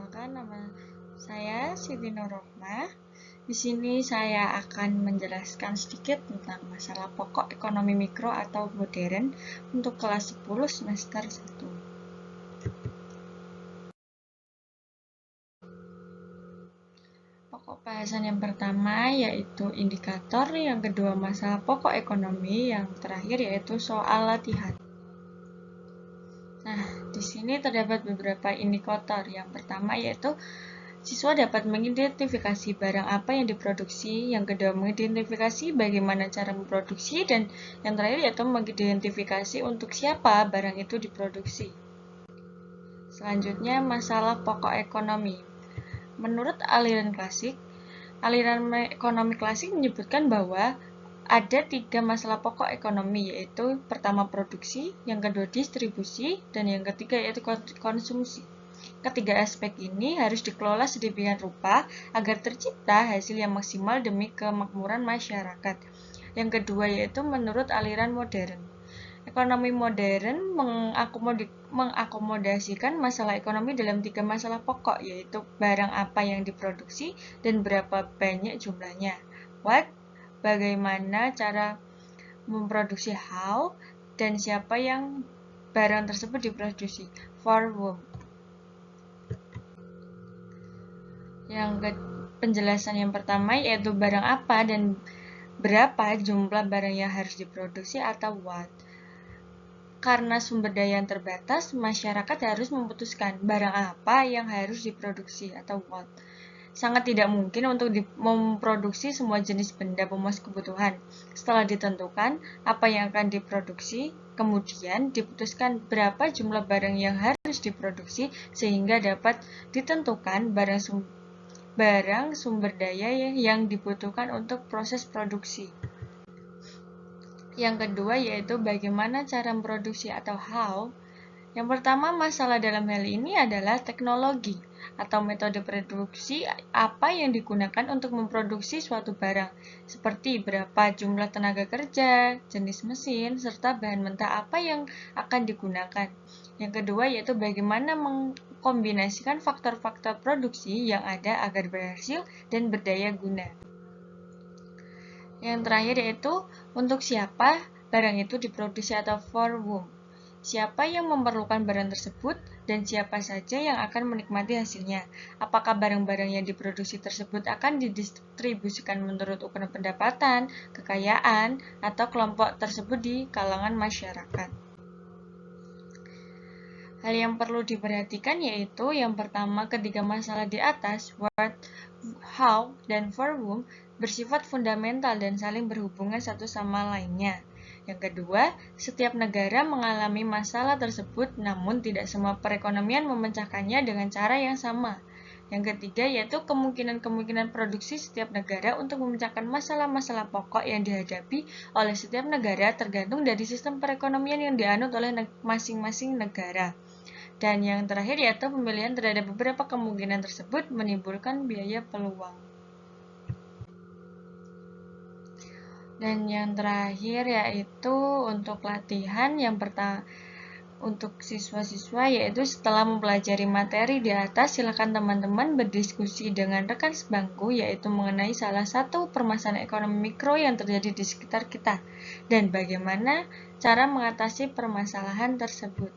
Perkenalkan, nama saya Siti Nurrohmah. Di sini saya akan menjelaskan sedikit tentang masalah pokok ekonomi mikro atau modern untuk kelas 10 semester 1. Pokok bahasan yang pertama yaitu indikator, yang kedua masalah pokok ekonomi, yang terakhir yaitu soal latihan. Nah, di sini terdapat beberapa indikator. Yang pertama yaitu siswa dapat mengidentifikasi barang apa yang diproduksi, yang kedua mengidentifikasi bagaimana cara memproduksi, dan yang terakhir yaitu mengidentifikasi untuk siapa barang itu diproduksi. Selanjutnya, masalah pokok ekonomi. Menurut aliran ekonomi klasik menyebutkan bahwa ada 3 masalah pokok ekonomi, yaitu pertama produksi, yang kedua distribusi, dan yang ketiga yaitu konsumsi. Ketiga aspek ini harus dikelola sedemikian rupa agar tercipta hasil yang maksimal demi kemakmuran masyarakat. Yang kedua yaitu menurut aliran modern. Ekonomi modern mengakomodasikan masalah ekonomi dalam 3 masalah pokok, yaitu barang apa yang diproduksi dan berapa banyak jumlahnya. What? Bagaimana cara memproduksi, how, dan siapa yang barang tersebut diproduksi, for whom. Penjelasan yang pertama yaitu barang apa dan berapa jumlah barang yang harus diproduksi atau what. Karena sumber daya yang terbatas, masyarakat harus memutuskan barang apa yang harus diproduksi atau what. Sangat tidak mungkin untuk memproduksi semua jenis benda pemuas kebutuhan. Setelah ditentukan apa yang akan diproduksi, kemudian diputuskan berapa jumlah barang yang harus diproduksi sehingga dapat ditentukan barang sumber daya yang dibutuhkan untuk proses produksi. Yang kedua yaitu bagaimana cara memproduksi atau how. Yang pertama, masalah dalam hal ini adalah teknologi atau metode produksi apa yang digunakan untuk memproduksi suatu barang, seperti berapa jumlah tenaga kerja, jenis mesin, serta bahan mentah apa yang akan digunakan. Yang kedua yaitu bagaimana mengkombinasikan faktor-faktor produksi yang ada agar berhasil dan berdaya guna. Yang terakhir yaitu untuk siapa barang itu diproduksi atau for whom. Siapa yang memerlukan barang tersebut dan siapa saja yang akan menikmati hasilnya. Apakah barang-barang yang diproduksi tersebut akan didistribusikan menurut ukuran pendapatan, kekayaan, atau kelompok tersebut di kalangan masyarakat. Hal yang perlu diperhatikan yaitu yang pertama, ketiga masalah di atas, what, how, dan for whom, bersifat fundamental dan saling berhubungan satu sama lainnya. Yang kedua, setiap negara mengalami masalah tersebut, namun tidak semua perekonomian memecahkannya dengan cara yang sama. Yang ketiga yaitu kemungkinan-kemungkinan produksi setiap negara untuk memecahkan masalah-masalah pokok yang dihadapi oleh setiap negara tergantung dari sistem perekonomian yang dianut oleh masing-masing negara. Dan yang terakhir yaitu pemilihan terhadap beberapa kemungkinan tersebut menimbulkan biaya peluang. Dan yang terakhir yaitu untuk latihan yang pertama untuk siswa-siswa yaitu setelah mempelajari materi di atas, silakan teman-teman berdiskusi dengan rekan sebangku yaitu mengenai salah satu permasalahan ekonomi mikro yang terjadi di sekitar kita dan bagaimana cara mengatasi permasalahan tersebut.